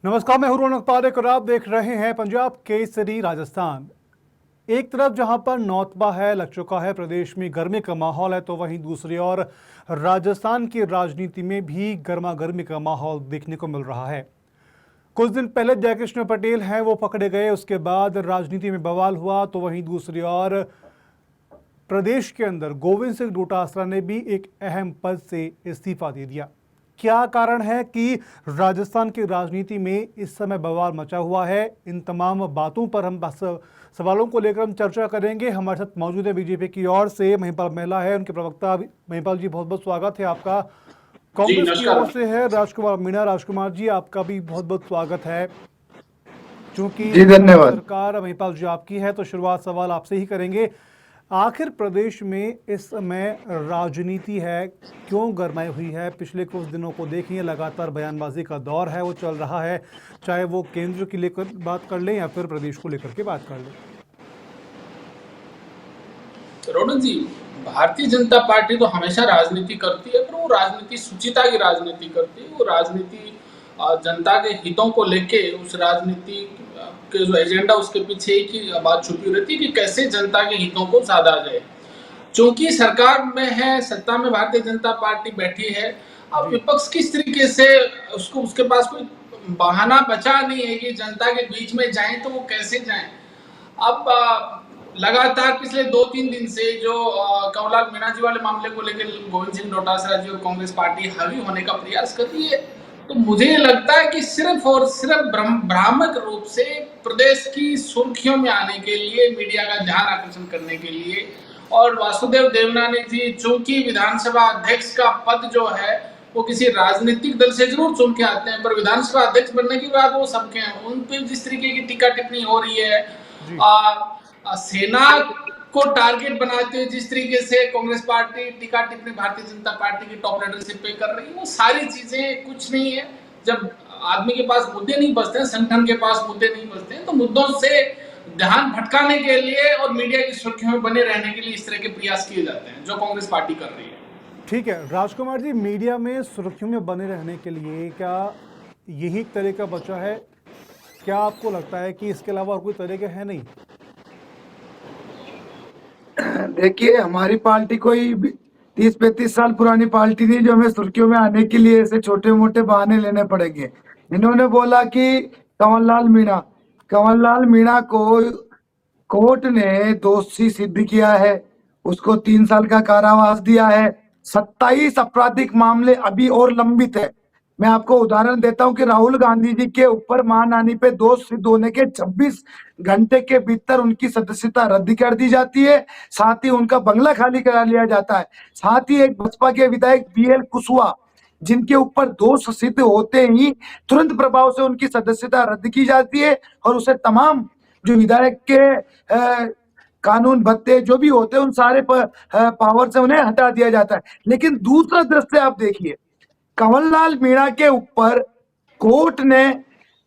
नमस्कार, मैं हूं रौनक पारेख और आप देख रहे हैं पंजाब केसरी राजस्थान। एक तरफ जहां पर नौतपा है, लग चुका है, प्रदेश में गर्मी का माहौल है, तो वहीं दूसरी ओर राजस्थान की राजनीति में भी गर्मा गर्मी का माहौल देखने को मिल रहा है। कुछ दिन पहले जयकृष्ण पटेल हैं, वो पकड़े गए, उसके बाद राजनीति में बवाल हुआ, तो वहीं दूसरी ओर प्रदेश के अंदर गोविंद सिंह डोटासरा ने भी एक अहम पद से इस्तीफा दे दिया। क्या कारण है कि राजस्थान की राजनीति में इस समय बवाल मचा हुआ है? इन तमाम बातों पर हम सवालों को लेकर हम चर्चा करेंगे। हमारे साथ मौजूद है बीजेपी की ओर से महिपाल महिला है, उनके प्रवक्ता महिपाल जी, बहुत बहुत स्वागत है आपका। जी कांग्रेस की नमस्कार। ओर से है राजकुमार मीणा। राजकुमार जी, आपका भी बहुत बहुत स्वागत है। चूंकि जी इस समय धन्यवाद। सरकार महिपाल जी आपकी है, तो शुरुआत सवाल आपसे ही करेंगे। आखिर प्रदेश में इस समय राजनीति है, क्यों गरमाई हुई है? पिछले कुछ दिनों को देखिए, लगातार बयानबाजी का दौर है, वो चल रहा है, चाहे वो केंद्र की लेकर बात कर लें या फिर प्रदेश को लेकर के बात कर लें। रौनक जी, भारतीय जनता पार्टी तो हमेशा राजनीति करती है, पर वो राजनीति सुचिता की राजनीति करती है। वो राजनीति जनता के हितों को लेके, उस राजनीति के जो एजेंडा, उसके पीछे एक ही बात छुपी रहती है कि कैसे जनता के हितों को साधा जाए। चूंकि सरकार में है, सत्ता में भारतीय जनता पार्टी बैठी है, अब विपक्ष किस तरीके से उसको, उसके पास कोई बहाना बचा नहीं है कि जनता के बीच में जाए, तो वो कैसे जाए। अब लगातार पिछले 2-3 दिन से जो कंवरलाल मीणा जी वाले मामले को लेकर गोविंद सिंह डोटासरा जी और कांग्रेस पार्टी हावी होने का प्रयास कर रही है, तो मुझे लगता है कि सिर्फ और सिर्फ भ्रामक रूप से प्रदेश की सुर्खियों में आने के लिए, मीडिया का ध्यान आकर्षण करने के लिए। और वासुदेव देवनानी जी, चूंकि विधानसभा अध्यक्ष का पद जो है वो किसी राजनीतिक दल से जरूर चुन के आते हैं, पर विधानसभा अध्यक्ष बनने के बाद वो सबके हैं। उन पे जिस तरीके की टीका टिप्पणी हो रही है, सेना को टारगेट बनाते हुए जिस तरीके से कांग्रेस पार्टी टीका टिप्पणी भारतीय जनता पार्टी की टॉप लीडरशिप पे कर रही है, वो सारी चीजें कुछ नहीं है। जब आदमी के पास मुद्दे नहीं बचते हैं, संगठन के पास मुद्दे नहीं बचते हैं, तो मुद्दों से ध्यान भटकाने के लिए और मीडिया की सुर्खियों में बने रहने के लिए इस तरह के प्रयास किए जाते हैं, जो कांग्रेस पार्टी कर रही है। ठीक है राजकुमार जी, मीडिया में सुर्खियों में बने रहने के लिए क्या यही एक तरीका बचा है? क्या आपको लगता है कि इसके अलावा और कोई तरीका है नहीं? देखिए, हमारी पार्टी कोई 30-35 साल पुरानी पार्टी नहीं जो हमें सुर्खियों में आने के लिए ऐसे छोटे मोटे बहाने लेने पड़ेंगे। इन्होंने बोला कि कंवरलाल मीणा को कोर्ट ने दोषी सिद्ध किया है, उसको 3 साल का कारावास दिया है। 27 आपराधिक मामले अभी और लंबित है। मैं आपको उदाहरण देता हूं कि राहुल गांधी जी के ऊपर महानानी पे दोष सिद्ध होने के 26 घंटे के भीतर उनकी सदस्यता रद्द कर दी जाती है, साथ ही उनका बंगला खाली करा लिया जाता है। साथ ही एक बसपा के विधायक BL कुशवाहा, जिनके ऊपर दोष सिद्ध होते ही तुरंत प्रभाव से उनकी सदस्यता रद्द की जाती है और उसे तमाम जो विधायक के कानून भत्ते जो भी होते हैं उन सारे पावर से उन्हें हटा दिया जाता है। लेकिन दूसरा दृश्य आप देखिए, कंवरलाल मीणा के ऊपर कोर्ट ने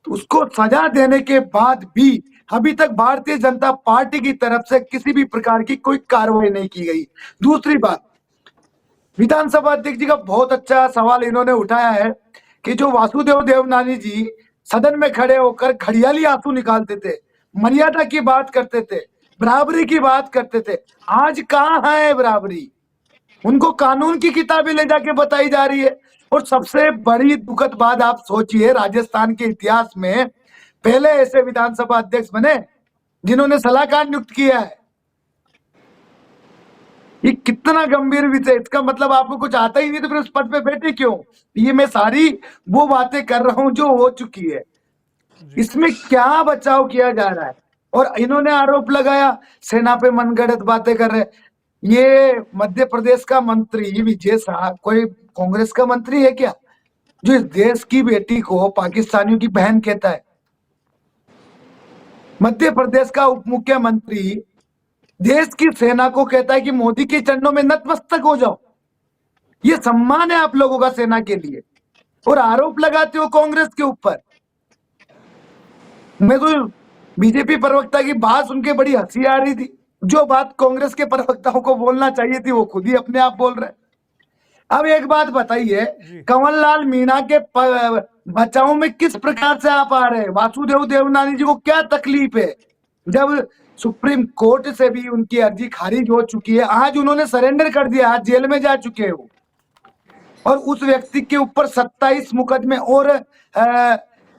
उसको सजा देने के बाद भी अभी तक भारतीय जनता पार्टी की तरफ से किसी भी प्रकार की कोई कार्रवाई नहीं की गई। दूसरी बात, विधानसभा अध्यक्ष जी का बहुत अच्छा सवाल इन्होंने उठाया है कि जो वासुदेव देवनानी जी सदन में खड़े होकर घड़ियाली आंसू निकालते थे, मर्यादा की बात करते थे, बराबरी की बात करते थे, आज कहाँ है बराबरी? उनको कानून की किताबें ले जाके बताई जा रही है। और सबसे बड़ी दुखद बात आप सोचिए, राजस्थान के इतिहास में पहले ऐसे विधानसभा अध्यक्ष बने जिन्होंने सलाहकार नियुक्त किया है। ये कितना गंभीर विषय। इसका मतलब आपको कुछ आता ही नहीं तो फिर उस पद पे बैठे क्यों? ये मैं सारी वो बातें कर रहा हूं जो हो चुकी है। इसमें क्या बचाव किया जा रहा है? और इन्होंने आरोप लगाया सेना पे मनगढ़ंत बातें कर रहे। ये मध्य प्रदेश का मंत्री विजय शाह कोई कांग्रेस का मंत्री है क्या, जो इस देश की बेटी को पाकिस्तानियों की बहन कहता है? मध्य प्रदेश का उप मुख्यमंत्री देश की सेना को कहता है कि मोदी के चरणों में नतमस्तक हो जाओ। ये सम्मान है आप लोगों का सेना के लिए, और आरोप लगाते हो कांग्रेस के ऊपर। मैं तो बीजेपी प्रवक्ता की बात सुन के बड़ी हंसी आ रही थी। जो बात कांग्रेस के प्रवक्ताओं को बोलना चाहिए थी वो खुद ही अपने आप बोल रहे हैं। अब एक बात बताइए, जी। कंवरलाल मीणा के बचाव में किस प्रकार से आप आ रहे हैं? वासुदेव देवनानी जी को क्या तकलीफ है? जब सुप्रीम कोर्ट से भी उनकी अर्जी खारिज हो चुकी है, आज उन्होंने सरेंडर कर दिया, आज जेल में जा चुके हैं वो, और उस व्यक्ति के ऊपर 27 मुकदमे और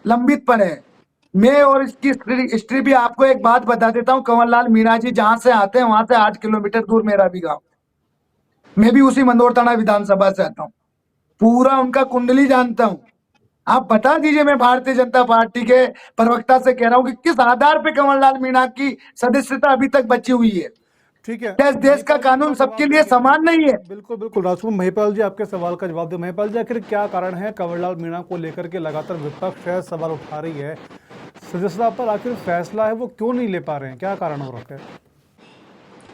लंबित पड़े हैं। मैं और इसकी हिस्ट्री भी आपको एक बात बता देता हूं, कंवरलाल मीणा जी जहां से आते हैं वहां से 8 किलोमीटर दूर मेरा भी गांव, मैं भी उसी मंदोर थाना विधानसभा से आता हूं, पूरा उनका कुंडली जानता हूं। आप बता दीजिए, मैं भारतीय जनता पार्टी के प्रवक्ता से कह रहा हूं कि किस आधार पे कंवरलाल मीणा की सदस्यता अभी तक बची हुई है? ठीक है, क्या इस देश का महिपाल जी कानून थोड़ा सबके जवाब लिए देंगे। समान नहीं है? बिल्कुल बिल्कुल राजकुमार महिपाल जी आपके सवाल का जवाब दे। महिपाल जी, आखिर क्या कारण है कंवरलाल मीणा को लेकर के लगातार विपक्ष है सवाल उठा रही है, सदस्यता पर आखिर फैसला है वो क्यों नहीं ले पा रहे हैं, क्या कारण हो रखा है?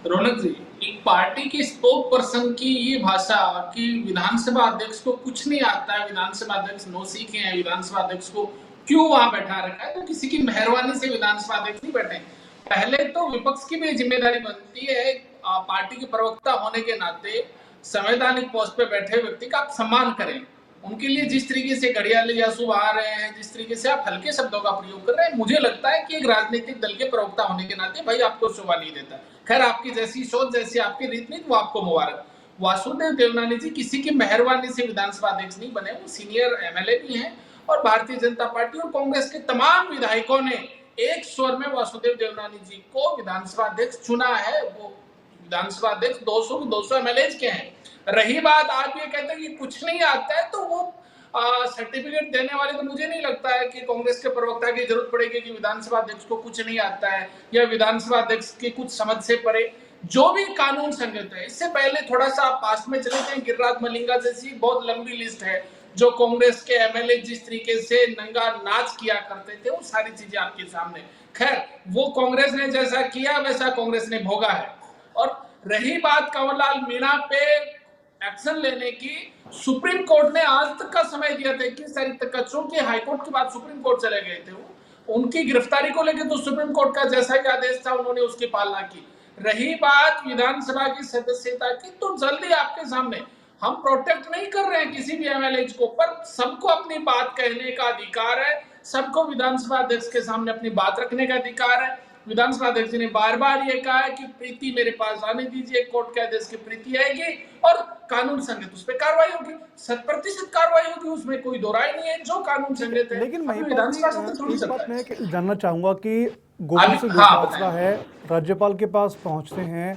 रौनक जी, एक पार्टी के स्पोक पर्सन की ये भाषा कि विधानसभा अध्यक्ष को कुछ नहीं आता है, विधानसभा अध्यक्ष नौ सीखे हैं, विधानसभा अध्यक्ष को क्यों वहां बैठा रखा है, तो किसी की मेहरबानी से विधानसभा अध्यक्ष नहीं बैठे। पहले तो विपक्ष की भी जिम्मेदारी बनती है, पार्टी के प्रवक्ता होने के नाते संवैधानिक पोस्ट पे बैठे व्यक्ति का आप सम्मान करें। उनके लिए जिस तरीके से घड़ियाली जासूब आ रहे हैं, जिस तरीके से आप हल्के शब्दों का प्रयोग कर रहे हैं, मुझे लगता है कि एक राजनीतिक दल के प्रवक्ता होने के नाते भाई आपको शोभा नहीं देता। खैर, आपकी जैसी सोच, जैसी आपकी रीत नीति, वो आपको मुबारक। वासुदेव देवनानी जी किसी की मेहरबानी से विधानसभा अध्यक्ष नहीं बने, वो सीनियर एमएलए भी हैं और भारतीय जनता पार्टी और कांग्रेस के तमाम विधायकों ने एक स्वर में वासुदेव देवनानी जी को विधानसभा अध्यक्ष चुना है। वो विधानसभा अध्यक्ष 200 एमएलए के हैं। रही बात आप ये कहते हैं कि कुछ नहीं आता है, तो वो सर्टिफिकेट देने वाले, तो मुझे नहीं लगता है कि कांग्रेस के प्रवक्ता की जरूरत पड़ेगी कि विधानसभा अध्यक्ष को कुछ नहीं आता है या विधानसभा अध्यक्ष के कुछ समझ से परे जो भी कानून संगत है। इससे पहले थोड़ा सा आप पास में चले जाएं, गिरिराज मलिंगा जैसी बहुत लंबी लिस्ट है जो कांग्रेस के एमएलए जिस तरीके से नंगा नाच किया करते थे, वो सारी चीजें आपके सामने। खैर, वो कांग्रेस ने जैसा किया वैसा कांग्रेस ने भोगा है। और रही बात कंवरलाल मीणा पे एक्शन लेने की, सुप्रीम कोर्ट ने आज तक का समय दिया था 21 तारीख तक का, चूंकि हाईकोर्ट के बाद सुप्रीम कोर्ट चले गए थे वो, उनकी गिरफ्तारी को लेकर तो सुप्रीम कोर्ट का जैसा ही आदेश था उन्होंने उसकी पालना की। रही बात विधानसभा की सदस्यता की, तो जल्दी आपके सामने, हम प्रोटेक्ट नहीं कर रहे हैं किसी भी एमएलए को, पर सबको अपनी बात कहने का अधिकार है, सबको विधानसभा अध्यक्ष के सामने अपनी बात रखने का अधिकार है। विधानसभा अध्यक्ष ने बार बार ये कहा है कि प्रीति मेरे पास आने दीजिए, कोर्ट के आदेश की प्रीति आएगी और कानून संगत उस पर कार्रवाई होगी, 100% कार्रवाई होगी, उसमें कोई दो राय नहीं है। जो कानून संगत है, लेकिन महिपाल जी, विधानसभा सत्र छोड़ एक सकता बात है। मैं जानना चाहूंगा कि गोविंद सिंह हाँ, डोटासरा है, राज्यपाल के पास पहुंचते हैं,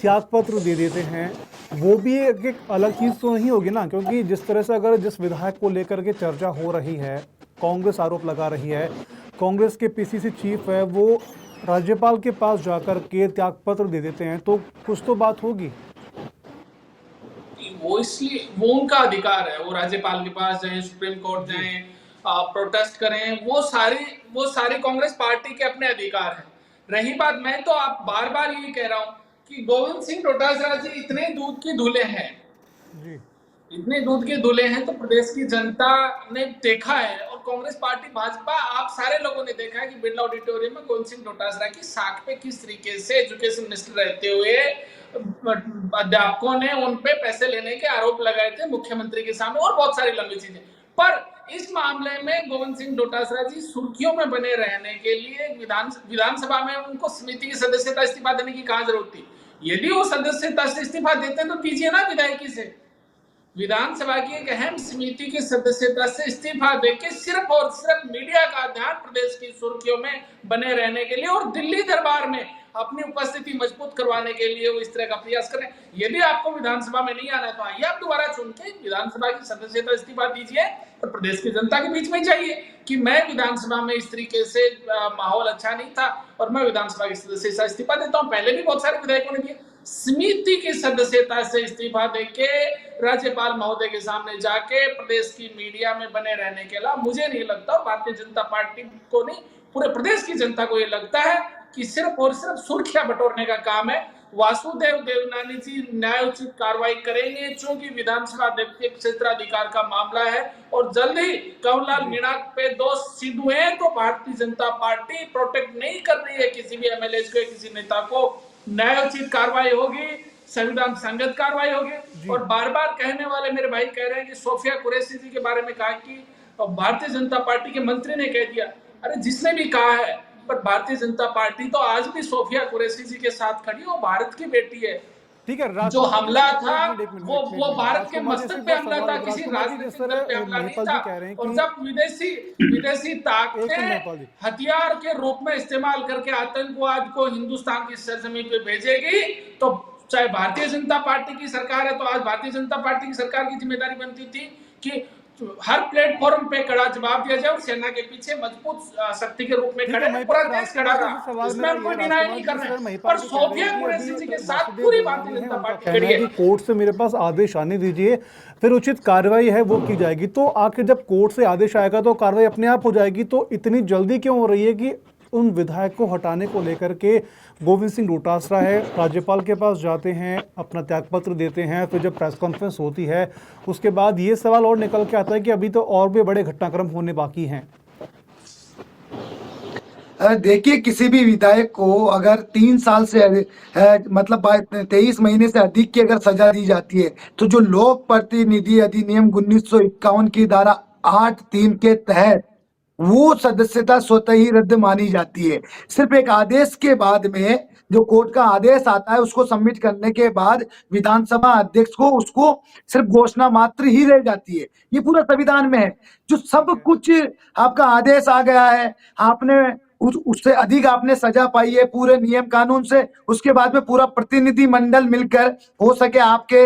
त्याग पत्र दे देते हैं, वो भी एक अलग चीज तो नहीं होगी ना? क्योंकि जिस तरह से अगर जिस विधायक को लेकर के चर्चा हो रही है, कांग्रेस आरोप लगा रही है, कांग्रेस के पीसीसी चीफ है वो राज्यपाल के पास जाकर के त्याग पत्र दे देते हैं, तो कुछ तो बात होगी। वो इसलिए, वो उनका अधिकार है, वो राज्यपाल के पास जाएं, सुप्रीम कोर्ट जाएं, प्रोटेस्ट करें, वो सारी कांग्रेस पार्टी के अपने अधिकार हैं। रही बात, मैं तो आप बार बार ये कह रहा हूं कि गोविंद सिंह डोटासरा जी इतने दूध के धुले हैं जी, इतने दूध के धुले हैं, तो प्रदेश की जनता ने देखा है और कांग्रेस पार्टी, भाजपा, आप सारे लोगों ने देखा है कि बिरला ऑडिटोरियम में गोविंद सिंह डोटासरा की साख पे किस तरीके से एजुकेशन मिनिस्टर रहते हुए अध्यापकों ने उन पे पैसे लेने के आरोप लगाए थे मुख्यमंत्री के सामने, और बहुत सारी लंबी चीजें। पर इस मामले में गोविंद सिंह डोटासरा जी सुर्खियों में बने रहने के लिए विधानसभा में उनको समिति की सदस्यता इस्तीफा देने की कहां जरूरत थी? यदि वो सदस्यता से इस्तीफा देते हैं तो दीजिए ना विधायकी से। विधानसभा की एक अहम समिति की सदस्यता से इस्तीफा देके सिर्फ और सिर्फ मीडिया का ध्यान प्रदेश की सुर्खियों में बने रहने के लिए और दिल्ली दरबार में अपनी उपस्थिति मजबूत करवाने के लिए वो इस तरह का प्रयास करें। यदि आपको विधानसभा में नहीं आना तो आइए, आप दोबारा चुन के विधानसभा की सदस्यता इस्तीफा दीजिए और प्रदेश की जनता के बीच में जाइए कि मैं विधानसभा में इस तरीके से माहौल अच्छा नहीं था और मैं विधानसभा की सदस्यता इस्तीफा देता हूं। पहले भी बहुत सारे विधायकों ने दिए। समिति की सदस्यता से इस्तीफा देके राज्यपाल महोदय के सामने जाके प्रदेश की मीडिया में बने रहने के अलावा मुझे नहीं लगता, और भारतीय जनता पार्टी को नहीं, पूरे प्रदेश की जनता को ये लगता है कि सिर्फ और सिर्फ सुर्खियां बटोरने का काम है। वासुदेव देवनानी जी न्यायोचित कार्रवाई करेंगे, चूंकि विधानसभा अध्यक्ष के क्षेत्राधिकार का मामला है और जल्द ही कंवरलाल मीणा पे दोष सिद्ध हुए हैं तो भारतीय जनता पार्टी प्रोटेक्ट नहीं कर रही है किसी भी एमएलए को, किसी नेता को, न्यायोचित कार्रवाई होगी, संविधान संगत कार्रवाई होगी। जी। और बार बार कहने वाले मेरे भाई कह रहे हैं कि सोफिया कुरैशी जी के बारे में कहा कि भारतीय जनता पार्टी के मंत्री ने कह दिया। अरे जिसने भी कहा है, पर भारतीय जनता पार्टी तो आज भी सोफिया कुरैशी जी के साथ खड़ी है। वो भारत की बेटी है। ठीक है जो राजकुमार जी, हमला था एक वो मिनट भारत के राजकुमार जी, मस्तक सीधा पे हमला सवाल था, है। किसी राजकुमार जी, जिस राजनीतिक दल पे तरह हमला नहीं महिपाल था। जी कह रहे हैं और कि जब विदेशी एक ताकतें मिनट महिपाल जी, हथियार के रूप में इस्तेमाल करके आतंकवाद को हिंदुस्तान की सरजमीन पे भेजेगी, तो चाहे भारतीय जनता पार्टी की सरकार है, तो आज भारतीय जनता पार्टी की सरकार की जिम्मेदारी बनती थी कि हर प्लेटफॉर्म पे कड़ा जवाब दिया जाए और सेना के पीछे मजबूत शक्ति के रूप में ठीक खड़े है हैं। पूरा महिपाल, देश खड़ा राजकुमार जी से रहा, सवाल इसमें मेरा हम ये कोई है, डिनाई राजकुमार नहीं जी कर जिस रहे तरह हैं। महिपाल पर जी कह रहे हैं सोफिया कि अभी कुरैशी जी के साथ मसले पूरी भारतीय दरमियानी है, जनता उनका पार्टी कहना खड़ी है कि है। कोर्ट से मेरे पास आदेश आने दीजिए, फिर उचित कार्रवाई है वो की जाएगी। तो आखिर जब कोर्ट से आदेश आएगा तो कार्रवाई अपने आप हो जाएगी, तो इतनी जल्दी क्यों हो रही है कि उन विधायक को हटाने को लेकर के गोविंद सिंह डोटासरा है, राज्यपाल के पास जाते हैं, अपना त्यागपत्र देते हैं, फिर जब प्रेस कॉन्फ्रेंस होती है उसके बाद ये सवाल और निकल के आता है कि अभी तो और भी बड़े घटनाक्रम होने बाकी हैं। देखिए, किसी भी विधायक को अगर 3 साल से मतलब 23 महीने से अधिक की अगर सजा दी जाती है, तो जो लोक प्रतिनिधि अधिनियम 1951 की धारा 8(3) के तहत वो सदस्यता स्वतः ही रद्द मानी जाती है। सिर्फ एक आदेश के बाद में, जो कोर्ट का आदेश आता है उसको सबमिट करने के बाद विधानसभा अध्यक्ष को उसको सिर्फ घोषणा मात्र ही रह जाती है। ये पूरा संविधान में है। जो सब कुछ आपका आदेश आ गया है, आपने उससे अधिक आपने सजा पाई है पूरे नियम कानून से, उसके बाद में पूरा प्रतिनिधि मंडल मिलकर, हो सके आपके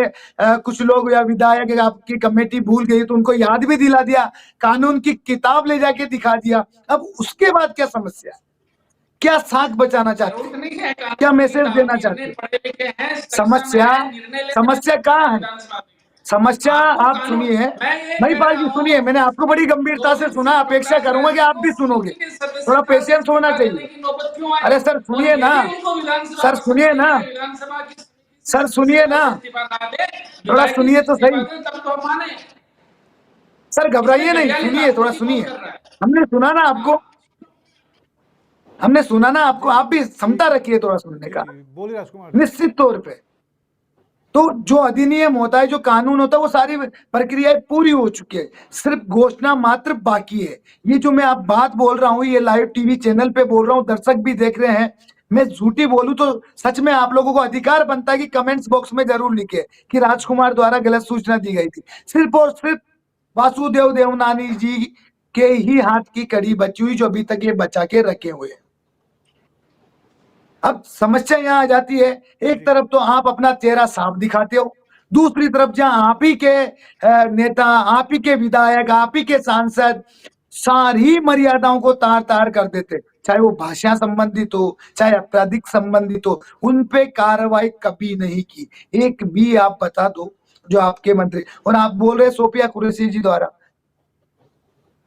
कुछ लोग या विधायक आपकी कमेटी भूल गई तो उनको याद भी दिला दिया, कानून की किताब ले जाके दिखा दिया। अब उसके बाद क्या समस्या, क्या साख बचाना चाहते जरूरत हैं, नहीं है क्या कानून की मैसेज किताब देना की। चाहते इतने हैं? पढ़े लिखे हैं, सक्षम समस्या है, निर्णय लेने में समस्या सक्षम है कहाँ है? विधानसभा में। समस्या आपको आप कानून, सुनिए, मैं ये कह महिपाल रहा जी सुनिए, हूँ, मैंने आपको बड़ी गंभीरता से गोविंद सुना, सिंह अपेक्षा डोटासरा करूंगा कि जी आप को भी सुनोगे, सीधी थोड़ा सदस्यता से पेशेंस होना इस्तीफा देने चाहिए। की नौबत क्यों आई? अरे सर और सुनिए ना, यदि उनको विधानसभा सर पसंद सुनिए नहीं ना, है, विधानसभा की सर सुनिए सदस्यता ना, से इस्तीफा ना दे, थोड़ा विधायकी सुनिए से तो इस्तीफा सही। दे, तब तो हम माने। सर इसमें घबराइए नहीं, घटियाली सुनिए, थोड़ा राजनीति कौन सुनिए। कर रहा है? हमने सुना ना आपको, हाँ, हमने सुना ना आपको, जी आप भी ठीक क्षमता है, रखिए थोड़ा सुनने जी का, जी बोलिए राजकुमार जी। निश्चित तौर पे। तो जो अधिनियम होता है, जो कानून होता है, वो सारी प्रक्रियाएं पूरी हो चुकी है, सिर्फ घोषणा मात्र बाकी है। ये जो मैं आप बात बोल रहा हूँ, ये लाइव टीवी चैनल पे बोल रहा हूँ, दर्शक भी देख रहे हैं। मैं झूठी बोलूं तो सच में आप लोगों को अधिकार बनता है कि कमेंट्स बॉक्स में जरूर लिखे कि राजकुमार द्वारा गलत सूचना दी गई थी। सिर्फ और सिर्फ वासुदेव देवनानी जी के ही हाथ की कड़ी बची हुई, जो अभी तक ये बचा के रखे हुए हैं। अब समस्या यहाँ आ जाती है, एक जी तरफ तो आप अपना चेहरा साफ दिखाते हो, दूसरी तरफ जहां आप ही के नेता, आप ही के विधायक, आप ही के सांसद सारी मर्यादाओं को तार तार कर देते, चाहे वो भाषा संबंधित हो, चाहे आपराधिक संबंधित हो, उन पे कार्रवाई कभी नहीं की। एक भी आप बता दो जो आपके मंत्री, और आप बोल रहे सोफिया कुरैशी जी द्वारा,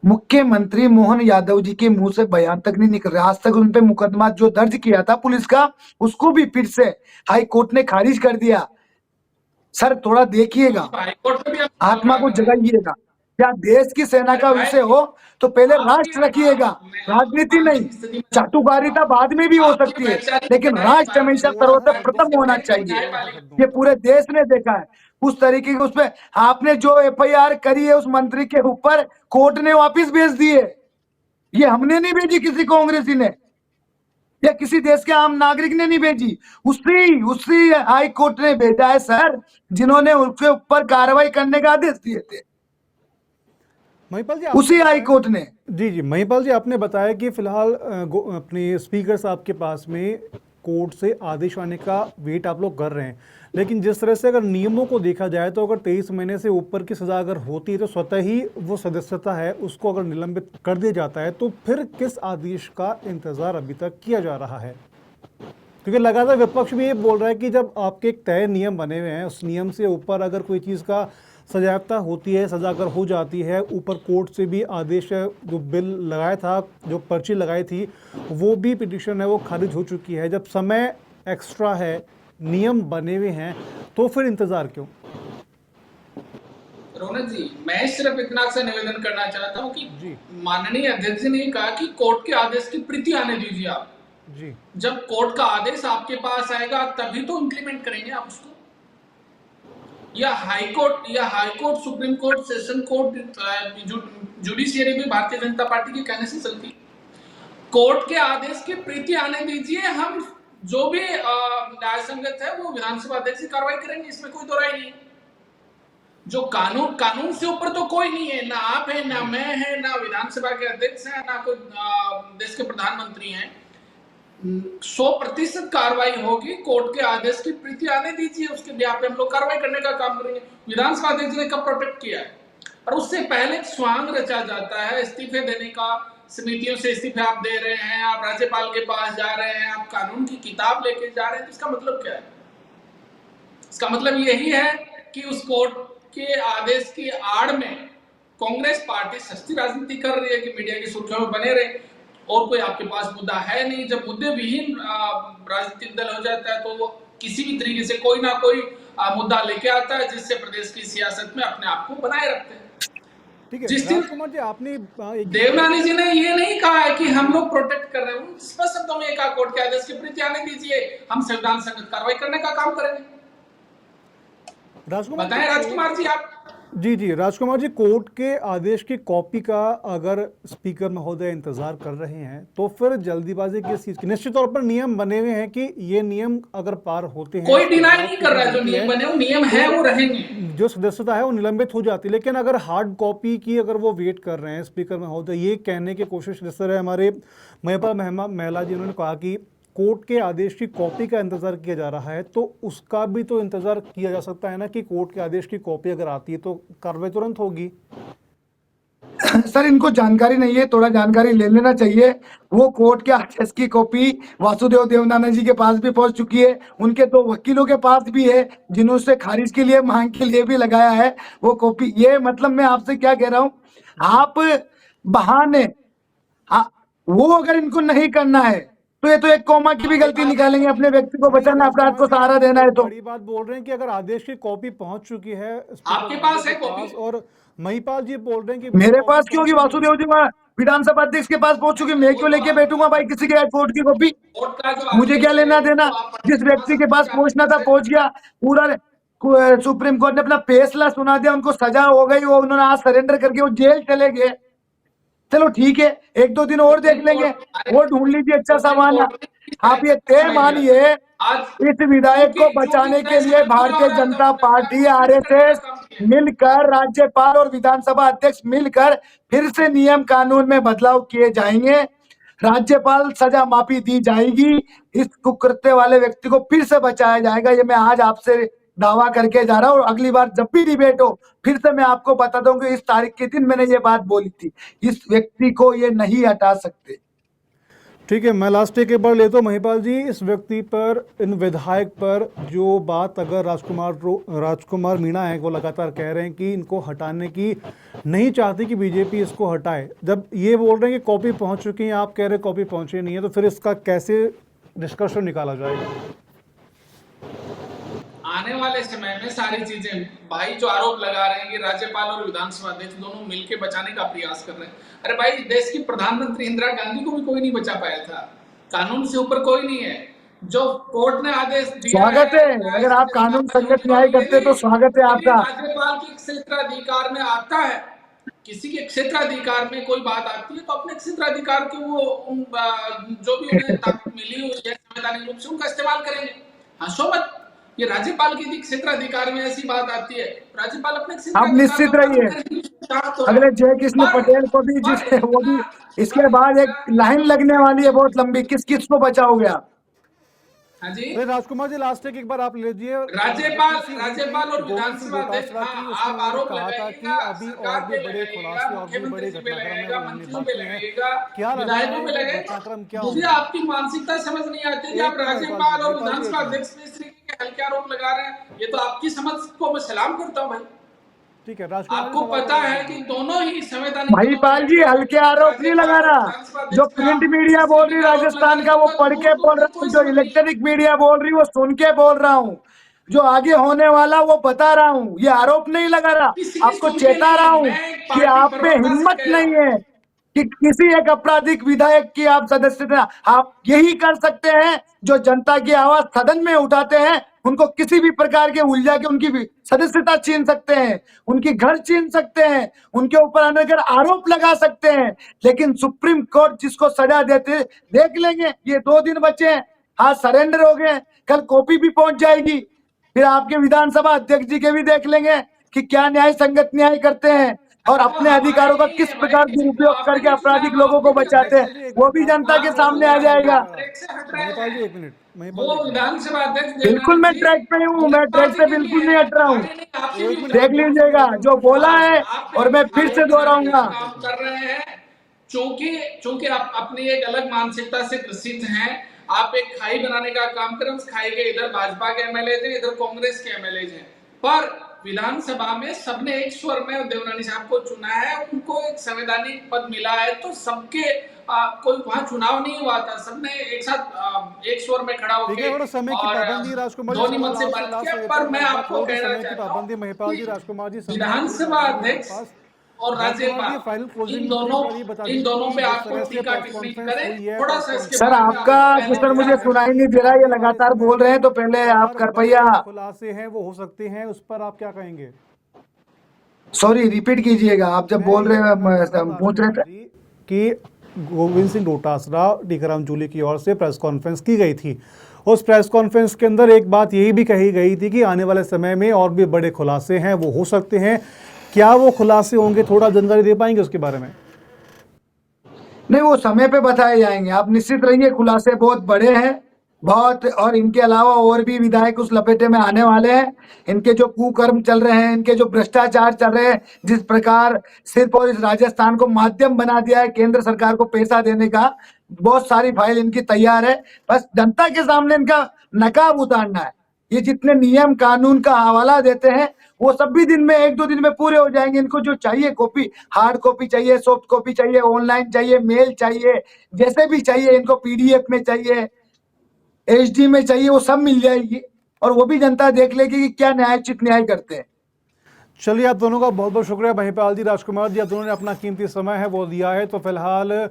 मुख्यमंत्री मोहन यादव जी के मुंह से बयान तक नहीं निकल रहा आज तक। उन पे मुकदमा जो दर्ज किया था पुलिस का, उसको भी फिर से हाई कोर्ट ने खारिज कर दिया। सर थोड़ा देखिएगा, तो हाईकोर्ट में भी हम आत्मा को कर रहे हैं। जगाइएगा। क्या देश की सेना अरे का भाई, विषय हो तो पहले आप भी, राष्ट्र रखिएगा, मैं आपको राजनीति नहीं। मानसिक स्थिति में चाटुकारिता बाद में भी हो आपकी सकती है, वैचारिक लेकिन पढ़ाई राष्ट्र भारतीय हमेशा जनता थोड़ा सा सर्वोत्तम शब्दों प्रथम का होना प्रयोग करिए, चाहिए। न्याय थोड़ा सा शब्दों ये का। पूरे देश ने देखा है। उस तरीके के उसमें आपने जो एफआईआर करी है उस मंत्री के ऊपर, कोर्ट ने वापिस भेज दी है। ये हमने नहीं भेजी, किसी कांग्रेसी ने या किसी देश के आम नागरिक ने नहीं भेजी, उसी उसी हाई कोर्ट ने भेजा है सर, जिन्होंने उसके ऊपर कार्रवाई करने का आदेश दिए थे, महिपाल जी आपने उसी हाई बताया, कोर्ट ने। जी जी महिपाल जी आपने बताया कि फिलहाल अपने स्पीकर साहब के पास में कोर्ट से आदेश आने का वेट आप लोग कर रहे हैं, लेकिन जिस तरह से अगर नियमों को देखा जाए तो अगर 23 महीने से ऊपर की सज़ा अगर होती है तो स्वतः ही वो सदस्यता है उसको अगर निलंबित कर दिया जाता है, तो फिर किस आदेश का इंतज़ार अभी तक किया जा रहा है? क्योंकि लगातार विपक्ष भी ये बोल रहा है कि जब आपके एक तय नियम बने हुए हैं, उस नियम से ऊपर अगर कोई चीज़ का सजायाफ्ता होती है, सजा अगर हो जाती है, ऊपर कोर्ट से भी आदेश, जो बिल लगाया था, जो पर्ची लगाई थी, वो भी पिटिशन है वो खारिज हो चुकी है। जब समय एक्स्ट्रा है, नियम बने हुए हैं, तो फिर इंतज़ार क्यों? रौनक जी, मैं सिर्फ इतना सा निवेदन करना चाहता हूँ कि जी माननीय अध्यक्ष जी ने कहा कि कोर्ट के आदेश की प्रति आने दीजिए आप। जी जब कोर्ट का आदेश आपके पास आएगा तभी तो इम्प्लीमेंट करेंगे आप उसको। या high court, supreme court, session court, judiciary भी भारतीय जनता पार्टी के कहने से चलती है। कोर्ट के आदेश की प्रीति आने दीजिए, हम जो भी न्याय संगत है वो विधानसभा अध्यक्ष की कार्रवाई करेंगे, इसमें कोई दो राय नहीं। जो कानून से ऊपर तो कोई नहीं है, ना आप है, ना मैं है, ना विधानसभा के अध्यक्ष है, ना कोई देश के प्रधानमंत्री हैं। 100% कार्रवाई होगी, कोर्ट के आदेश की प्रीति आने दीजिए, उसके ब्याह पे हम लोग कार्रवाई करने का काम करेंगे। विधानसभा अध्यक्ष ने कब प्रोटेक्ट किया है? और उससे पहले स्वांग रचा जाता है इस्तीफे देने का, समितियों से इस्तीफे आप दे रहे हैं, आप राज्यपाल के पास जा रहे हैं, आप कानून की किताब लेके जा रहे हैं, तो इसका मतलब क्या है? इसका मतलब यही है कि उस कोर्ट के आदेश की आड़ में कांग्रेस पार्टी सस्ती राजनीति कर रही है कि मीडिया की सुर्खियों में बने रहे, और कोई आपके पास मुद्दा है नहीं। जब मुद्दे विहीन राजनीतिक दल हो जाता है तो वो किसी भी तरीके से कोई ना कोई मुद्दा लेके आता है, जिससे प्रदेश की सियासत में अपने आप को बनाए रखते हैं। ठीक है जिस दिन राजकुमार जी, आपने एक देवनानी जी ने ये नहीं कहा है कि हम लोग प्रोटेक्ट कर रहे हैं, स्पष्ट शब्दों में कहा कोर्ट के आदेश की प्रीति आने दीजिए, हम संविधान संगत कार्रवाई करने का काम करेंगे। राजकुमार बताएं राजकुमार जी आप। जी राजकुमार जी, कोर्ट के आदेश की कॉपी का अगर स्पीकर महोदय इंतजार कर रहे हैं तो फिर जल्दीबाजी किस चीज की? निश्चित तौर पर नियम बने हुए हैं कि ये नियम अगर पार होते हैं, कोई डिनाई नहीं कर रहा है, जो नियम बने वो नियम है, वो रहेंगे। जो सदस्यता है वो निलंबित हो जाती है, लेकिन अगर हार्ड कॉपी की अगर वो वेट कर रहे हैं स्पीकर महोदय, ये कहने की कोशिश, जिस तरह हमारे महिपाल महिला जी उन्होंने कहा कि कोर्ट के आदेश की कॉपी का इंतजार किया जा रहा है, तो उसका भी तो इंतजार किया जा सकता है ना कि कोर्ट के आदेश की कॉपी अगर आती है तो कार्रवाई तुरंत होगी। सर, इनको जानकारी नहीं है, थोड़ा जानकारी ले लेना चाहिए। वो कोर्ट के आदेश की कॉपी वासुदेव देवनानी जी के पास भी पहुंच चुकी है, उनके 2 वकीलों के पास भी है, जिन्होंने खारिज के लिए मांग के लिए भी लगाया है वो कॉपी। ये मतलब मैं आपसे क्या कह रहा हूं, आप बहाने, वो अगर इनको नहीं करना है तो ये तो एक कॉमा की भी गलती निकालेंगे, अपने व्यक्ति को बचाना, अपराध को सहारा देना है। तो बड़ी बात बोल रहे हैं कि अगर आदेश की कॉपी पहुंच चुकी है आपके पास है कॉपी? और महिपाल जी बोल रहे हैं कि मेरे पास क्यों होगी? वासुदेव जी विधानसभा अध्यक्ष के पास पहुंच चुकी, मैं क्यों लेके बैठूंगा भाई किसी के कोर्ट की कॉपी? कोर्ट का जो मुझे क्या आदेश लेना है, देना? वो आप जिस व्यक्ति के पास पहुंचना था पहुंच गया, पूरा सुप्रीम कोर्ट ने अपना फैसला सुना दिया, उनको सजा हो गई, वो उन्होंने आज सरेंडर करके वो जेल चले गए। चलो ठीक है, 1-2 दिन और देख लेंगे, वो ढूंढ लीजिए अच्छा सा बहाना। आप ये तय मानिए, इस विधायक को बचाने के लिए भारतीय जनता पार्टी, आरएसएस मिलकर, राज्यपाल और विधानसभा अध्यक्ष मिलकर फिर से नियम कानून में बदलाव किए जाएंगे, राज्यपाल सजा माफी दी जाएगी, इस कुकृत्य वाले व्यक्ति को फिर से बचाया जाएगा। ये मैं आज आपसे दावा करके जा रहा हूं, और अगली बार जब भी डिबेट हो फिर से मैं आपको बता दूं कि इस तारीख के दिन मैंने ये बात बोली थी, इस व्यक्ति को ये नहीं हटा सकते। ठीक है, मैं लास्ट एक बार लेता हूँ महिपाल जी, इस व्यक्ति पर, इन विधायक पर जो बात अगर राजकुमार मीणा है वो लगातार कह रहे हैं कि इनको हटाने की नहीं चाहती कि बीजेपी इसको हटाए, जब ये बोल रहे हैं कि कॉपी पहुंच चुकी है, आप कह रहे हैं कॉपी पहुंची नहीं है, तो फिर इसका कैसे निष्कर्ष निकाला जाएगा? आने वाले समय में सारी चीजें, भाई जो आरोप लगा रहे हैं कि राज्यपाल और विधानसभा अध्यक्ष दोनों मिलकर बचाने का प्रयास कर रहे हैं, अरे भाई देश की प्रधानमंत्री इंदिरा गांधी को भी कोई नहीं बचा पाया था, कानून से ऊपर कोई नहीं है। जो कोर्ट ने आदेश दिया स्वागत है, अगर आप कानून संगत न्याय करते तो स्वागत है आपका। राज्यपाल के क्षेत्राधिकार में आता है, किसी के क्षेत्राधिकार में कोई बात आती है तो अपने क्षेत्राधिकार के वो जो भी उन्हें ताकत मिली हुई है संवैधानिक रूप से उनका इस्तेमाल करेंगे। हंसो मत, ये राज्यपाल के क्षेत्राधिकार में ऐसी बात आती है, राज्यपाल अपने आप निश्चित रहिए, अगले जय कृष्ण पटेल को भी, जिसे वो भी, इसके बाद एक लाइन लगने वाली है बहुत लंबी, किस किस को बचाओगे आप? हाँ जी राजकुमार जी, लास्ट एक बार आप लीजिए। राज्यपाल और विधानसभा अध्यक्ष, आप आरोप लगाइएगा, अभी और सरकार भी पे बड़े लगेगा, खुलासे और भी बड़े मुख्यमंत्री पे घटनाक्रम लगेगा, है मंत्रियों पे लगेगा, क्या विधायकों पे लगेगा। घटनाक्रम क्या मुझे होंगे? आपकी मानसिकता समझ नहीं आती कि आप राज्यपाल और विधानसभा अध्यक्ष पे इस तरीके के हल्के आरोप लगा रहे हैं, ये तो आपकी समझ को मैं सलाम करता हूँ भाई। ठीक है, राजकुमार आपको पता है कि दोनों ही संवैधानिक महिपाल जी हल्के आरोप नहीं लगा रहा, जो प्रिंट मीडिया बोल रही राजस्थान का वो पढ़ के बोल रहा हूँ, जो इलेक्ट्रॉनिक मीडिया बोल रही वो सुन के बोल रहा हूँ, जो आगे होने वाला वो बता रहा हूँ, ये आरोप नहीं लगा रहा, आपको चेता रहा हूँ कि आप में हिम्मत नहीं है, कि किसी एक आपराधिक विधायक की आप सदस्यता आप यही कर सकते हैं जो जनता की आवाज सदन में उठाते हैं उनको किसी भी प्रकार के उलझा के उनकी भी सदस्यता छीन सकते हैं, उनकी घर छीन सकते हैं, उनके ऊपर अनगर आरोप लगा सकते हैं। लेकिन सुप्रीम कोर्ट जिसको सजा देते देख लेंगे। ये 2 दिन बचे हैं, आज सरेंडर हो गए, कल कॉपी भी पहुंच जाएगी। फिर आपके विधानसभा अध्यक्ष जी के भी देख लेंगे कि क्या न्याय संगत न्याय करते हैं और अब अपने हमारा अधिकारों का नहीं किस है प्रकार भाई, तो दुरुपयोग आपने करके नहीं सुना, आपराधिक हम लोगों आपकी को क्यों बचाते हैं, ट्रैक से वो भी जनता के सामने आ जाएगा। ट्रैक से हट रहे महिपाल जी हैं। 1 मिनट, महिपाल वो जी 1 मिनट, विधानसभा अध्यक्ष बिल्कुल देवनानी मैं जी ट्रैक पे हूँ, मैं गलत ट्रैक बात से इन्हीं की बिल्कुल नहीं है। हट रहा हूँ। अरे नहीं, आपकी भी 1 मिनट, देख आप दोनों लीजिएगा सेक्रेटरी जो को बोला शांत है करिए। आप पे और मैं फिर से एक मिनट दोहराऊंगा। का काम कर रहे हैं। चूंकि आप अपनी एक अलग मानसिकता से ग्रसित हैं। आप एक खाई बनाने का काम करें, उस खाई के इधर भाजपा के एमएलए हैं, इधर कांग्रेस के एमएलए हैं। पर विधानसभा में सबने एक स्वर में देवनानी साहब को चुना है, उनको एक संवैधानिक पद मिला है, तो सबके कोई वहां चुनाव नहीं हुआ था, सबने एक साथ एक स्वर में खड़ा ठीक है, होके थोड़ा समय की और पाबंदी राजकुमार जी, ध्वनि सवाल मत से आपसे बात लास्ट किया। हो जाता पर है, मैं मैं एक बात आपको बोल दूं, कहना समय की चाहता हूं पाबंदी महिपाल जी, कि राजकुमार जी, समय की कोई विधानसभा पाबंदी नहीं है हमारे अध्यक्ष पास। और राजकुमार जी, राज्यपाल फाइनल क्लोजिंग के पर ये बता इन दीजिए दोनों कि पे जिस आपको तरह से टीका प्रेस टिप्पणी कॉन्फ्रेंस करे, हुई है, थोड़ा प्रेस सा इसके सर कॉन्फ्रेंस बारे में में आपका आपको जो कहना सर मुझे चाहता हूं। सुनाई नहीं दे रहा, ये आने वाले लगातार समय बोल रहे हैं, तो पहले आप और कृपया बड़े खुलासे हैं वो हो सकते हैं, उस पर आप क्या कहेंगे? सॉरी रिपीट कीजिएगा, आप जब मैं बोल ये रहे कहना चाह रहा हैं हूँ पूछ रहे राजकुमार थे। जी कि गोविंद सिंह डोटासरा, टीकाराम जूली की ओर से प्रेस कॉन्फ्रेंस की गई थी। उस प्रेस कॉन्फ्रेंस के अंदर एक बात यही भी कही गई थी कि आने वाले समय में और भी बड़े खुलासे हैं वो हो सकते हैं। क्या वो खुलासे होंगे, थोड़ा जानकारी दे पाएंगे उसके बारे में? नहीं, वो समय पे बताए जाएंगे, आप निश्चित रहिए। खुलासे बहुत बड़े हैं, बहुत, और इनके अलावा और भी विधायक उस लपेटे में आने वाले हैं। इनके जो कुकर्म चल रहे हैं, इनके जो भ्रष्टाचार चल रहे हैं, जिस प्रकार सिर्फ और इस राजस्थान को माध्यम बना दिया है केंद्र सरकार को पैसा देने का, बहुत सारी फाइल इनकी तैयार है। बस जनता के सामने इनका नकाब उतारना है। ये जितने नियम कानून का हवाला देते हैं वो सब भी दिन में 1-2 दिन में पूरे हो जाएंगे। इनको जो चाहिए कॉपी, हार्ड कॉपी चाहिए, सॉफ्ट कॉपी चाहिए, ऑनलाइन चाहिए, मेल चाहिए, जैसे भी चाहिए, इनको पीडीएफ में चाहिए, एचडी में चाहिए, वो सब मिल जाएगी। और वो भी जनता देख लेगी कि क्या न्यायोचित न्याय करते हैं। चलिए, आप दोनों का बहुत बहुत शुक्रिया, महिपाल जी, राजकुमार जी, आप दोनों ने अपना कीमती समय है वो दिया है। तो फिलहाल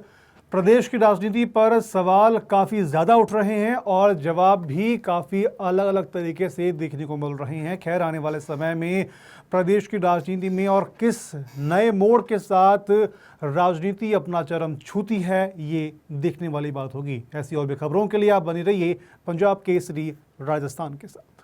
प्रदेश की राजनीति पर सवाल काफ़ी ज़्यादा उठ रहे हैं और जवाब भी काफ़ी अलग अलग तरीके से देखने को मिल रहे हैं। खैर, आने वाले समय में प्रदेश की राजनीति में और किस नए मोड़ के साथ राजनीति अपना चरम छूती है, ये देखने वाली बात होगी। ऐसी और भी खबरों के लिए आप बने रहिए पंजाब केसरी राजस्थान के साथ।